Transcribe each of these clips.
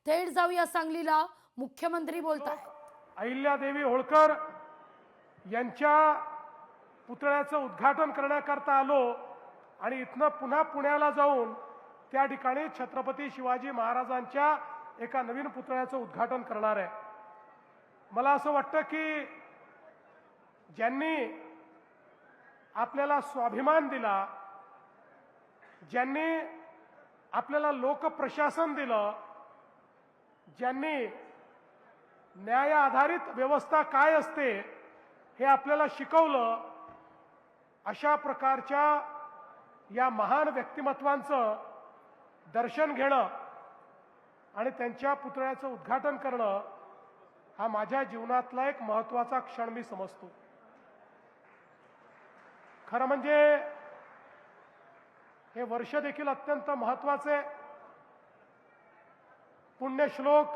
थेट जाऊया सांगलीला, मुख्यमंत्री बोलतायत. अहिल्यादेवी होळकर यांच्या पुतळ्याचं उद्घाटन करण्याकरता आलो आणि इथनं पुन्हा पुण्याला जाऊन त्या ठिकाणी छत्रपती शिवाजी महाराजांच्या एका नवीन पुतळ्याचं उद्घाटन करणार आहे. मला असं वाटतं की ज्यांनी आपल्याला स्वाभिमान दिला, ज्यांनी आपल्याला लोकप्रशासन दिलं, ज्यांनी न्याय आधारित व्यवस्था काय असते हे आपल्याला शिकवलं, अशा प्रकारच्या या महान व्यक्तिमत्वांचं दर्शन घेणं आणि त्यांच्या पुतळ्याचं उद्घाटन करणं हा माझ्या जीवनातला एक महत्त्वाचा क्षण मी समजतो. खरं म्हणजे हे वर्ष देखील अत्यंत महत्त्वाचे. पुण्यश्लोक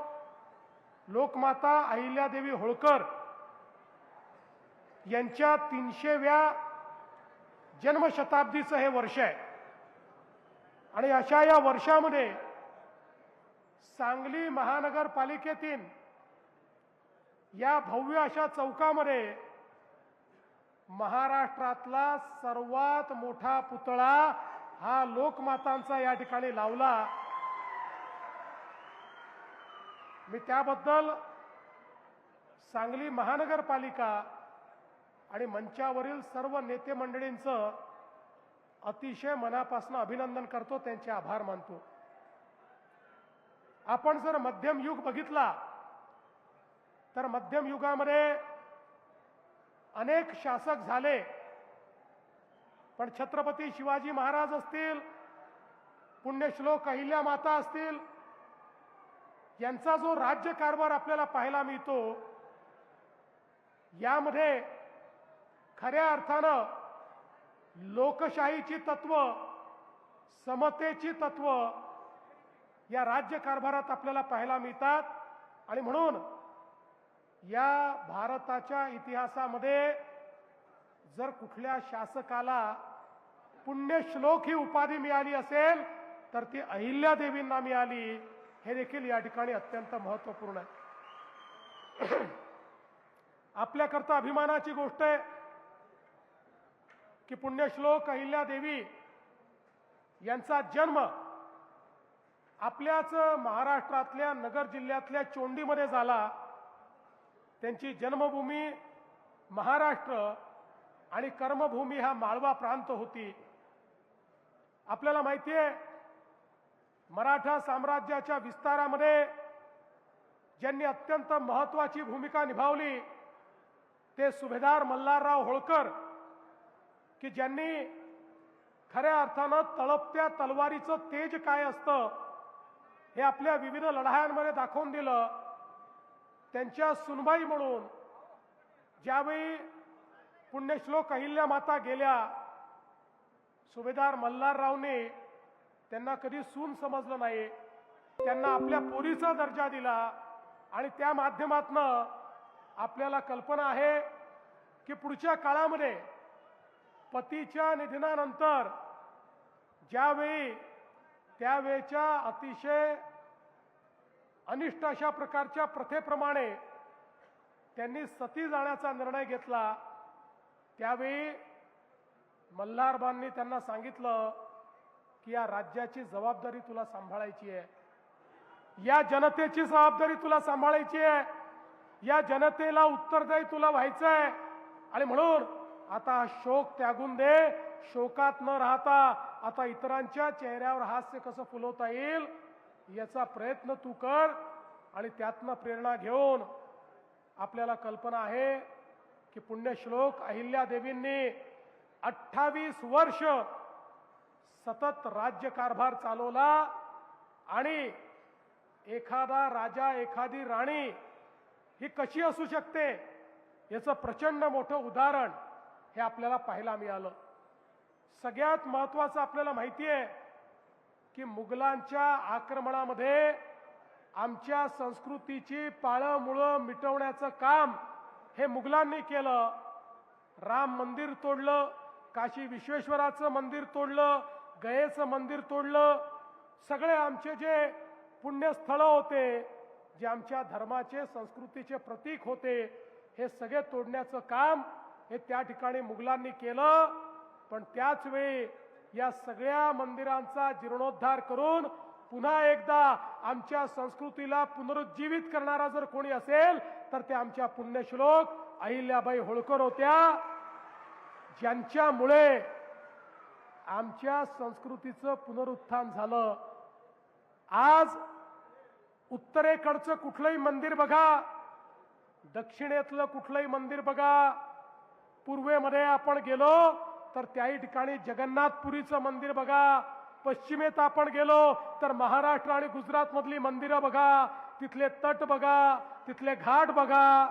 लोकमाता अहिल्यादेवी होळकर यांच्या 300व्या जन्मशताब्दीचं हे वर्ष आहे आणि अशा या वर्षामध्ये सांगली महानगरपालिकेतील या भव्य अशा चौकामध्ये महाराष्ट्रातला सर्वात मोठा पुतळा हा लोकमातांचा या ठिकाणी लावला. मी त्याबद्दल सांगली महानगरपालिका आणि मंचावरील सर्व नेते मंडळींचं अतिशय मनापासून अभिनंदन करतो, त्यांचे आभार मानतो. आपण जर मध्यम युग बघितला तर मध्यम युगामध्ये अनेक शासक झाले, पण छत्रपती शिवाजी महाराज असतील, पुण्यश्लोक अहिल्या माता असतील, यांचा जो राज्यकारभार आपल्याला पाहायला मिळतो, यामध्ये खऱ्या अर्थानं लोकशाहीची तत्व, समतेची तत्व या राज्यकारभारात आपल्याला पाहायला मिळतात. आणि म्हणून या भारताच्या इतिहासामध्ये जर कुठल्या शासकाला पुण्यश्लोक ही उपाधी मिळाली असेल तर ती अहिल्यादेवींना मिळाली, हे देखील या ठिकाणी अत्यंत महत्त्वपूर्ण आहे. आपल्याकरता अभिमानाची गोष्ट आहे की पुण्यश्लोक अहिल्यादेवी यांचा जन्म आपल्याच महाराष्ट्रातल्या नगर जिल्ह्यातल्या चोंडीमध्ये झाला. त्यांची जन्मभूमी महाराष्ट्र आणि कर्मभूमी हा माळवा प्रांत होती. आपल्याला माहिती आहे, मराठा साम्राज्याच्या विस्तारामध्ये ज्यांनी अत्यंत महत्त्वाची भूमिका निभावली ते सुभेदार मल्हारराव होळकर, की ज्यांनी खऱ्या अर्थानं तळपत्या तलवारीचं तेज काय असतं हे आपल्या विविध लढायांमध्ये दाखवून दिलं. त्यांच्या सुनबाई म्हणून ज्यावेळी पुण्यश्लोक अहिल्या माता गेल्या, सुभेदार मल्हाररावने त्यांना कधी सून समजलं नाही, त्यांना आपल्या पोरीचा दर्जा दिला. आणि त्या माध्यमातनं आपल्याला कल्पना आहे की पुढच्या काळामध्ये पतीच्या निधनानंतर ज्यावेळी त्यावेळच्या अतिशय अनिष्ट अशा प्रकारच्या प्रथेप्रमाणे त्यांनी सती जाण्याचा निर्णय घेतला, त्यावेळी मल्हारबांनी त्यांना सांगितलं की या राज्याची जबाबदारी तुला सांभाळायची आहे, या जनतेची जबाबदारी तुला सांभाळायची आहे, या जनतेला उत्तरदायी तुला व्हायचं आहे. आणि म्हणून आता शोक त्यागून दे, शोकात न राहता आता इतरांच्या चेहऱ्यावर हास्य कसं फुलवता येईल याचा प्रयत्न तू कर. आणि त्यातनं प्रेरणा घेऊन आपल्याला कल्पना आहे की पुण्यश्लोक अहिल्यादेवींनी 28 वर्ष सतत राज्यकारभार चालवला आणि एखादा राजा एखादी राणी ही कशी असू शकते याचं प्रचंड मोठं उदाहरण हे आपल्याला पाहायला मिळालं. सगळ्यात महत्त्वाचं आपल्याला माहिती आहे की मुघलांच्या आक्रमणामध्ये आमच्या संस्कृतीची पाळंमुळं मिटवण्याचं काम हे मुघलांनी केलं. राम मंदिर तोडलं, काशी विश्वेश्वराचं मंदिर तोडलं, गयेचं मंदिर तोडलं. सगळे आमचे जे पुण्यस्थळ होते, जे आमच्या धर्माचे संस्कृतीचे प्रतीक होते, हे सगळे तोडण्याचं काम हे त्या ठिकाणी मुघलांनी केलं. पण त्याच वेळी या सगळ्या मंदिरांचा जीर्णोद्धार करून पुन्हा एकदा आमच्या संस्कृतीला पुनरुज्जीवित करणारा जर कोणी असेल तर ते आमच्या पुण्यश्लोक अहिल्याबाई होळकर होत्या, ज्यांच्यामुळे आमच्या संस्कृतीचं पुनरुत्थान झालं. आज उत्तरेकडचं कुठलंही मंदिर बघा, दक्षिणेतलं कुठलंही मंदिर बघा, पूर्वेमध्ये आपण गेलो तर त्याही ठिकाणी जगन्नाथपुरीचं मंदिर बघा, पश्चिमेत आपण गेलो तर महाराष्ट्र आणि गुजरात मधली मंदिरं बघा, तिथले तट बघा, तिथले घाट बघा.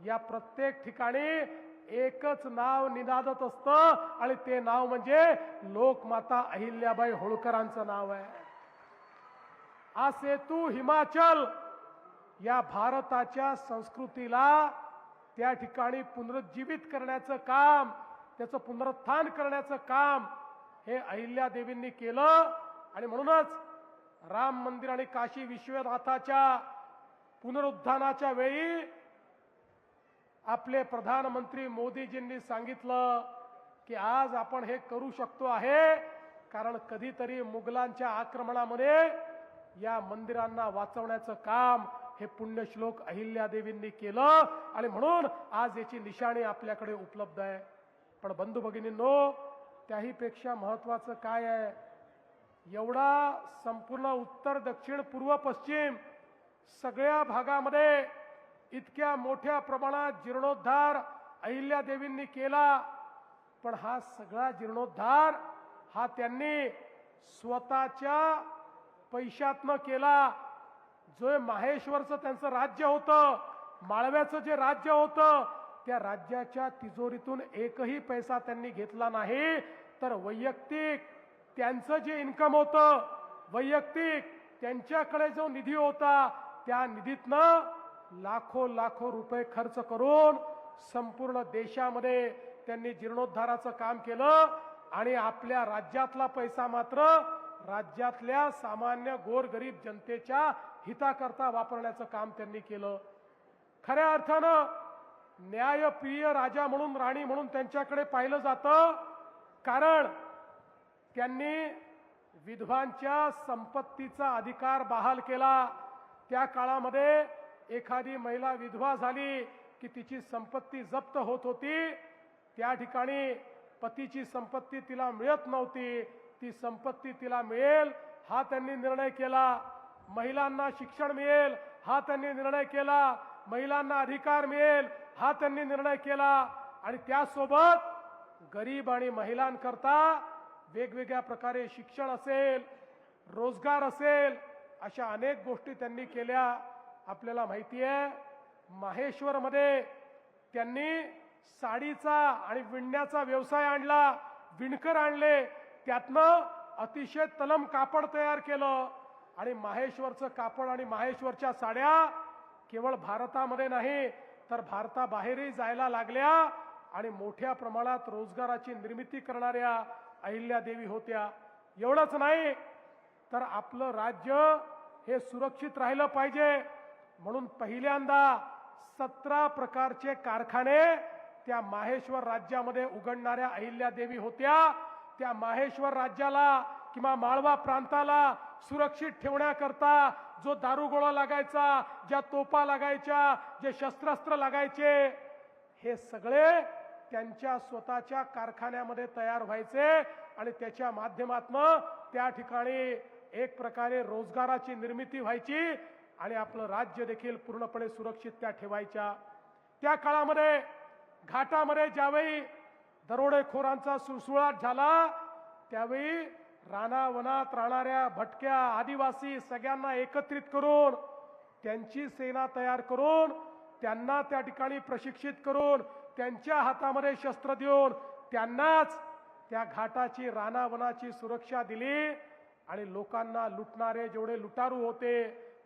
या प्रत्येक ठिकाणी एकच नाव निनादत असतं आणि ते नाव म्हणजे लोकमाता अहिल्याबाई होळकरांचं नाव आहे. हा सेतू हिमाचल या भारताच्या संस्कृतीला त्या ठिकाणी पुनरुज्जीवित करण्याचं काम, त्याचं पुनरुत्थान करण्याचं काम हे अहिल्यादेवींनी केलं. आणि म्हणूनच राम मंदिर आणि काशी विश्वनाथाच्या पुनरुत्थानाच्या वेळी आपले प्रधानमंत्री मोदीजींनी सांगितलं की आज आपण हे करू शकतो आहे कारण कधीतरी मुघलांच्या आक्रमणामध्ये या मंदिरांना वाचवण्याचं काम हे पुण्यश्लोक अहिल्यादेवींनी केलं आणि म्हणून आज याची निशाणी आपल्याकडे उपलब्ध आहे. पण बंधू भगिनींनो, त्याही पेक्षा महत्वाचं काय आहे, एवढा संपूर्ण उत्तर दक्षिण पूर्व पश्चिम सगळ्या भागामध्ये इतक्या मोठ्या प्रमाणात जीर्णोद्धार अहिल्यादेवींनी केला. पण हा सगळा जीर्णोद्धार हा त्यांनी स्वतःच्या पैशातनं केला. जो माहेश्वरचं त्यांचं राज्य होतं, माळव्याचं जे राज्य होतं, त्या राज्याच्या तिजोरीतून एकही पैसा त्यांनी घेतला नाही, तर वैयक्तिक त्यांचं जे इन्कम होतं, वैयक्तिक त्यांच्याकडे जो निधी होता, त्या निधीतनं लाखो लाखो रुपये खर्च करून संपूर्ण देशामध्ये त्यांनी जीर्णोद्धाराचं काम केलं. आणि आपल्या राज्यातला पैसा मात्र राज्यातल्या सामान्य गोरगरीब जनतेच्या हिताकरता वापरण्याचं काम त्यांनी केलं. खऱ्या अर्थानं न्यायप्रिय राजा म्हणून, राणी म्हणून त्यांच्याकडे पाहिलं जातं, कारण त्यांनी विधवांच्या संपत्तीचा अधिकार बहाल केला. त्या काळामध्ये एखादी महिला विधवा झाली की तिची संपत्ती जप्त होत होती. त्या ठिकाणी पतीची संपत्ती तिला मिळत नव्हती, ती संपत्ती तिला मिळेल हा त्यांनी निर्णय केला. महिलांना शिक्षण मिळेल हा त्यांनी निर्णय केला. महिलांना अधिकार मिळेल हा त्यांनी निर्णय केला. आणि त्यासोबत गरीब आणि महिलांकरता वेगवेगळ्या प्रकारे शिक्षण असेल, रोजगार असेल, अशा अनेक गोष्टी त्यांनी केल्या. आपल्याला माहिती आहे, माहेश्वरमध्ये त्यांनी साडीचा आणि विणण्याचा व्यवसाय आणला, विणकर आणले, त्यातनं अतिशय तलम कापड तयार केलं. आणि माहेश्वरचं कापड आणि माहेश्वरच्या साड्या केवळ भारतामध्ये नाही तर भारताबाहेरही जायला लागल्या आणि मोठ्या प्रमाणात रोजगाराची निर्मिती करणाऱ्या अहिल्यादेवी होत्या. एवढंच नाही तर आपलं राज्य हे सुरक्षित राहिलं पाहिजे म्हणून पहिल्यांदा 17 प्रकारचे कारखाने त्या माहेश्वर राज्यामध्ये उघडणाऱ्या अहिल्यादेवी होत्या. त्या माहेश्वर राज्याला किंवा माळवा प्रांताला सुरक्षित ठेवण्याकरता जो दारुगोळा लागायचा, ज्या तोफा लागायच्या, जे शस्त्रास्त्र लागायचे, हे सगळे त्यांच्या स्वतःच्या कारखान्यामध्ये तयार व्हायचे आणि त्याच्या माध्यमातून त्या ठिकाणी एक प्रकारे रोजगाराची निर्मिती व्हायची आणि आपलं राज्य देखील पूर्णपणे सुरक्षित त्या ठेवायच्या. त्या काळामध्ये घाटामध्ये ज्यावेळी दरोडेखोरांचा सुळसुळाट झाला, त्यावेळी रानावनात राहणाऱ्या भटक्या आदिवासी सगळ्यांना एकत्रित करून त्यांची सेना तयार करून त्यांना त्या ठिकाणी प्रशिक्षित करून त्यांच्या हातामध्ये शस्त्र देऊन त्यांनाच त्या घाटाची रानावनाची सुरक्षा दिली. आणि लोकांना लुटणारे जेवढे लुटारू होते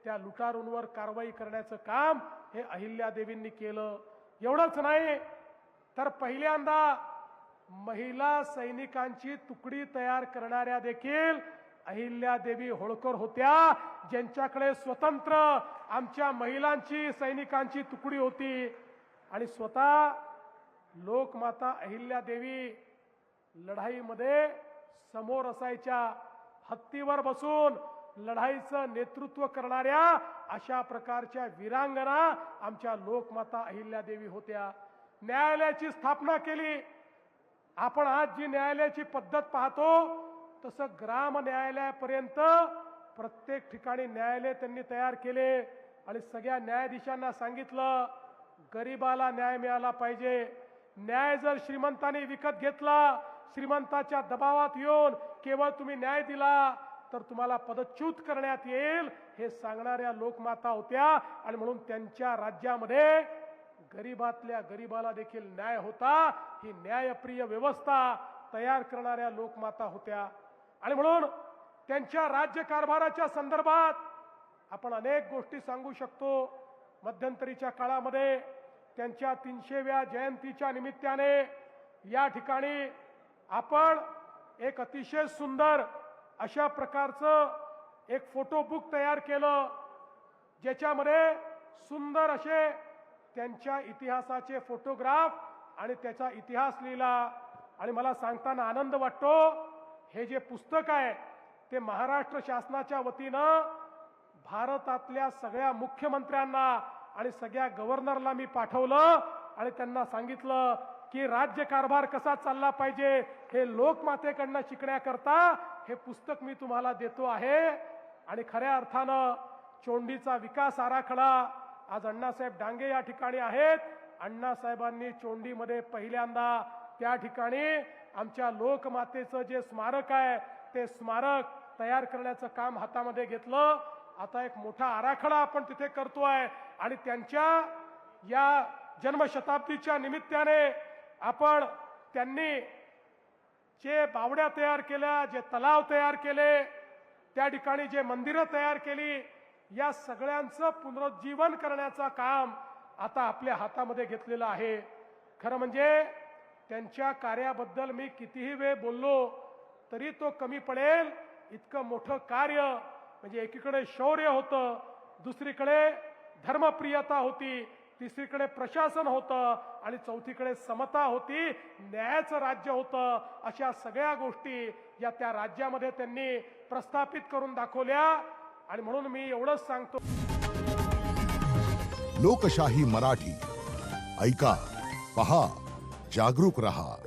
त्या लुटारूंवर कारवाई करण्याचं काम हे अहिल्यादेवींनी केलं. एवढंच नाही तर पहिल्यांदा महिला सैनिकांची तुकडी तयार करणाऱ्या देखील अहिल्यादेवी होळकर होत्या. ज्यांच्याकडे स्वतंत्र आमच्या महिलांची सैनिकांची तुकडी होती आणि स्वतः लोकमाता अहिल्यादेवी लढाईमध्ये समोर असायच्या, हत्तीवर बसून लढाईचं नेतृत्व करणाऱ्या अशा प्रकारच्या वीरांगना आमच्या लोकमाता अहिल्यादेवी होत्या. न्यायालयाची स्थापना केली. आपण आज जी न्यायालयाची पद्धत पाहतो तसं ग्राम न्यायालयापर्यंत प्रत्येक ठिकाणी न्यायालय त्यांनी तयार केले आणि सगळ्या न्यायाधीशांना सांगितलं गरिबाला न्याय मिळाला पाहिजे. न्याय जर श्रीमंतांनी विकत घेतला, श्रीमंताच्या दबावात येऊन केवळ तुम्ही न्याय दिला तर तुम्हाला पदच्युत करण्यात येईल हे सांगणाऱ्या लोकमाता होत्या. आणि म्हणून त्यांच्या राज्यामध्ये गरीबातल्या गरीबाला देखील न्याय होता. ही न्यायप्रिय व्यवस्था तयार करणाऱ्या लोकमाता होत्या. आणि म्हणून त्यांच्या राज्यकारभाराच्या संदर्भात आपण अनेक गोष्टी सांगू शकतो. मध्यंतरीच्या काळामध्ये त्यांच्या 300व्या जयंतीच्या निमित्ताने या ठिकाणी आपण एक अतिशय सुंदर अशा प्रकारचं एक फोटो बुक तयार केलं, ज्याच्यामध्ये सुंदर असे त्यांच्या इतिहासाचे फोटोग्राफ आणि त्याचा इतिहास लिहिला. आणि मला सांगताना आनंद वाटतो, हे जे पुस्तक आहे ते महाराष्ट्र शासनाच्या वतीनं भारतातल्या सगळ्या मुख्यमंत्र्यांना आणि सगळ्या गव्हर्नरला मी पाठवलं आणि त्यांना सांगितलं की राज्यकारभार कसा चालला पाहिजे हे लोकमातेकडनं शिकण्याकरता हे पुस्तक मी तुम्हाला देतो आहे. आणि खऱ्या अर्थानं चोंडीचा विकास आराखडा आज अण्णासाहेब डांगे या ठिकाणी आहेत. अण्णासाहेबांनी चोंडीमध्ये पहिल्यांदा त्या ठिकाणी आमच्या लोकमातेचं जे स्मारक आहे ते स्मारक तयार करण्याचं काम हातामध्ये घेतलं. आता एक मोठा आराखडा आपण तिथे करतोय आणि त्यांच्या या जन्मशताब्दीच्या निमित्ताने आपण त्यांनी जे बावड्या तयार केल्या, जे तलाव तयार केले, त्या ठिकाणी जे मंदिरं तयार केली, या सगळ्यांचं पुनरुज्जीवन करण्याचं काम आता आपल्या हातामध्ये घेतलेलं आहे. खरं म्हणजे त्यांच्या कार्याबद्दल मी कितीही वेळ बोललो तरी तो कमी पडेल. इतकं मोठं कार्य म्हणजे एकीकडे शौर्य होतं, दुसरीकडे धर्मप्रियता होती, तिसरीकडे प्रशासन होतं आणि चौथीकडे समता होती, न्यायाचं राज्य होतं. अशा सगळ्या गोष्टी या त्या राज्यामध्ये त्यांनी प्रस्थापित करून दाखवल्या. आणि म्हणून मी एवढंच सांगतो, लोकशाही मराठी ऐका, पहा, जागरूक रहा.